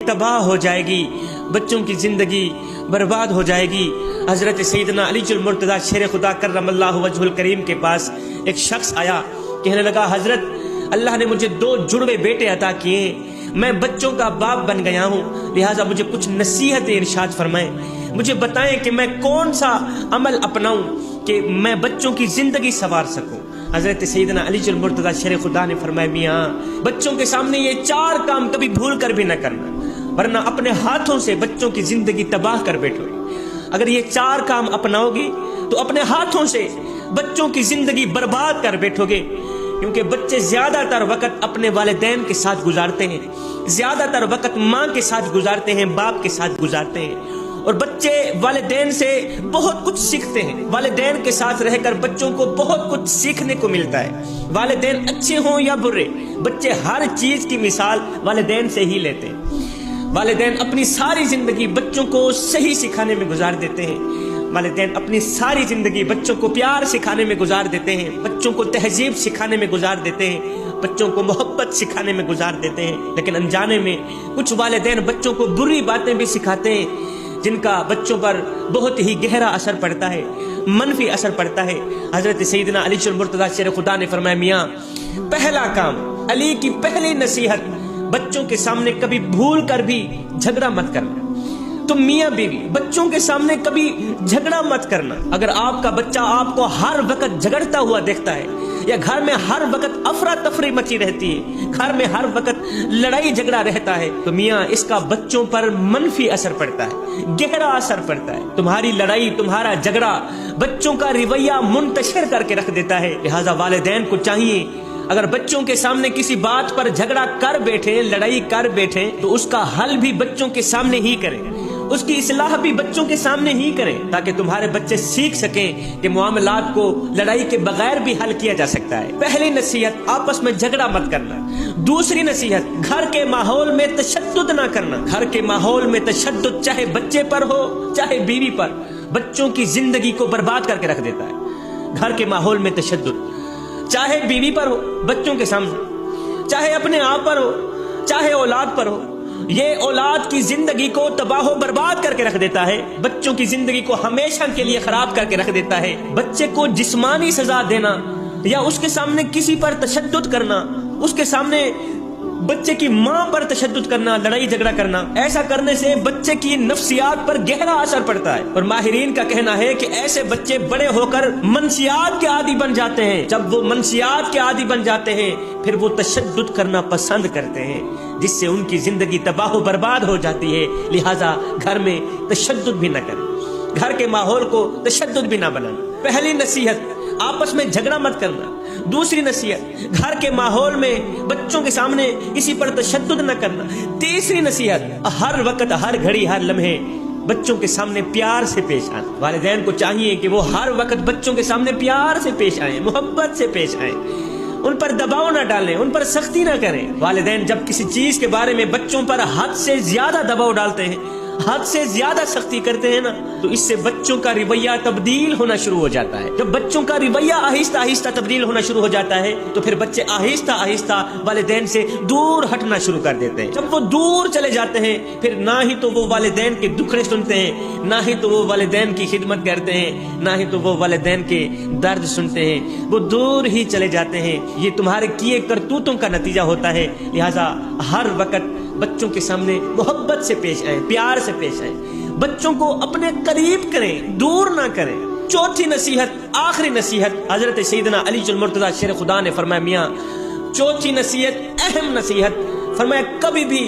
तबाह हो जाएगी, बच्चों की जिंदगी बर्बाद हो जाएगी। हजरत सैयदना अली मुर्तज़ा शेर खुदा करमल्लाहु वजहुल करीम के पास एक शख्स आया, कहने लगा हजरत अल्लाह ने मुझे 2 जुड़वे बेटे अता किए, मैं बच्चों का बाप बन गया हूँ, लिहाजा मुझे कुछ नसीहत इरशाद फरमाएं, मुझे बताएं कि मैं कौन सा अमल अपनाऊं कि मैं बच्चों की जिंदगी संवार सकूं। हजरत सैयदना अली मुर्तज़ा शेर खुदा ने फरमाया, मियाँ बच्चों के सामने ये 4 काम कभी भूल कर भी न करना, वरना अपने हाथों से बच्चों की जिंदगी तबाह कर बैठोगे। अगर ये 4 काम अपनाओगे तो अपने हाथों से बच्चों की जिंदगी बर्बाद कर बैठोगे, क्योंकि बच्चे ज्यादातर वक्त अपने वालिदैन के साथ गुजारते हैं, ज्यादातर वक्त माँ के साथ गुजारते हैं, बाप के साथ गुजारते हैं, और बच्चे वालिदैन से बहुत कुछ सीखते हैं। वालिदैन के साथ रहकर बच्चों को बहुत कुछ सीखने को मिलता है। वालिदैन अच्छे हों या बुरे, बच्चे हर चीज की मिसाल वालिदैन से ही लेते हैं। वालिदैन अपनी सारी जिंदगी बच्चों को सही सिखाने में गुजार देते हैं। वालिदैन अपनी सारी जिंदगी बच्चों को प्यार सिखाने में गुजार देते हैं, बच्चों को तहजीब सिखाने में गुजार देते हैं, बच्चों को मोहब्बत सिखाने में गुजार देते हैं। लेकिन अनजाने में कुछ वालिदैन बच्चों को बुरी बातें भी सिखाते हैं, जिनका बच्चों पर बहुत ही गहरा असर पड़ता है, मनफी असर पड़ता है। हजरत सैयदना अली मुर्तज़ा शेर खुदा ने फरमाया, मियाँ पहला काम, अली की पहली नसीहत, बच्चों के सामने कभी भूल कर भी झगड़ा मत करना। तो मियाँ बीवी बच्चों के सामने कभी झगड़ा मत करना। अगर आपका बच्चा आपको हर वक्त झगड़ता हुआ देखता है, या घर में हर वक्त अफरा तफरी मची रहती है, घर में हर वक्त लड़ाई झगड़ा रहता है, तो मियाँ इसका बच्चों पर मनफी असर पड़ता है, गहरा असर पड़ता है। तुम्हारी लड़ाई, तुम्हारा झगड़ा बच्चों का रवैया मुंतशिर करके रख देता है। लिहाजा वालिदैन को चाहिए, अगर बच्चों के सामने किसी बात पर झगड़ा कर बैठे, लड़ाई कर बैठे, तो उसका हल भी बच्चों के सामने ही करें, उसकी इस्लाह भी बच्चों के सामने ही करें, ताकि तुम्हारे बच्चे सीख सकें कि मामलात को लड़ाई के बगैर भी हल किया जा सकता है। पहली नसीहत, आपस में झगड़ा मत करना। दूसरी नसीहत, घर के माहौल में तशद्दुद ना करना। घर के माहौल में तशद्दुद चाहे बच्चे पर हो चाहे बीवी पर, बच्चों की जिंदगी को बर्बाद करके रख देता है। घर के माहौल में तशद्दुद चाहे बीवी पर हो, बच्चों के सामने, चाहे अपने आप पर हो, चाहे औलाद पर हो, ये औलाद की जिंदगी को तबाह बर्बाद करके रख देता है, बच्चों की जिंदगी को हमेशा के लिए खराब करके रख देता है। बच्चे को जिस्मानी सजा देना या उसके सामने किसी पर तशद्दुद करना, उसके सामने बच्चे की माँ पर तशद्दुद करना, लड़ाई झगड़ा करना, ऐसा करने से बच्चे की नफ्सियात पर गहरा असर पड़ता है। और माहिरीन का कहना है कि ऐसे बच्चे बड़े होकर मनसियात के आदी बन जाते हैं। जब वो मनसियात के आदी बन जाते हैं, फिर वो तशद्दुद करना पसंद करते हैं, जिससे उनकी जिंदगी तबाह बर्बाद हो जाती है। लिहाजा घर में तशद्दुद भी न करें, घर के माहौल को तशद्दुद भी ना बनाना। पहली नसीहत, आपस में झगड़ा मत करना। दूसरी नसीहत, घर के माहौल में बच्चों के सामने किसी पर तशद्दुद न करना। तीसरी नसीहत, हर वक्त, हर घड़ी, हर लम्हे बच्चों के सामने प्यार से पेश आना। वालिदैन को चाहिए कि वो हर वक्त बच्चों के सामने प्यार से पेश आए, मोहब्बत से पेश आए, उन पर दबाव ना डालें, उन पर सख्ती ना करें। वालिदैन जब किसी चीज के बारे में बच्चों पर हद से ज्यादा दबाव डालते हैं, हद से ज्यादा सख्ती करते हैं ना, तो इससे बच्चों का रवैया तब्दील होना शुरू हो जाता है। जब बच्चों का रवैया आहिस्ता आहिस्ता तब्दील होना शुरू हो जाता है, तो फिर बच्चे आहिस्ता आहिस्ता वालिदैन से दूर हटना शुरू कर देते हैं। जब वो दूर चले जाते हैं, फिर ना ही तो वो वालिदैन के दुखड़े सुनते हैं, ना ही तो वो वालिदैन की खिदमत करते हैं, ना ही तो वो वालिदैन के दर्द सुनते हैं, वो दूर ही चले जाते हैं। ये तुम्हारे किए करतूतों का नतीजा होता है। लिहाजा हर वक्त बच्चों के सामने मोहब्बत से पेश आए, प्यार से पेश आए, बच्चों को अपने करीब करें, दूर ना करें। चौथी नसीहत, आखिरी नसीहत, हजरत सैयदना अली मुर्तज़ा शेर खुदा ने फरमाया, मियाँ चौथी नसीहत, अहम नसीहत, फरमाया कभी भी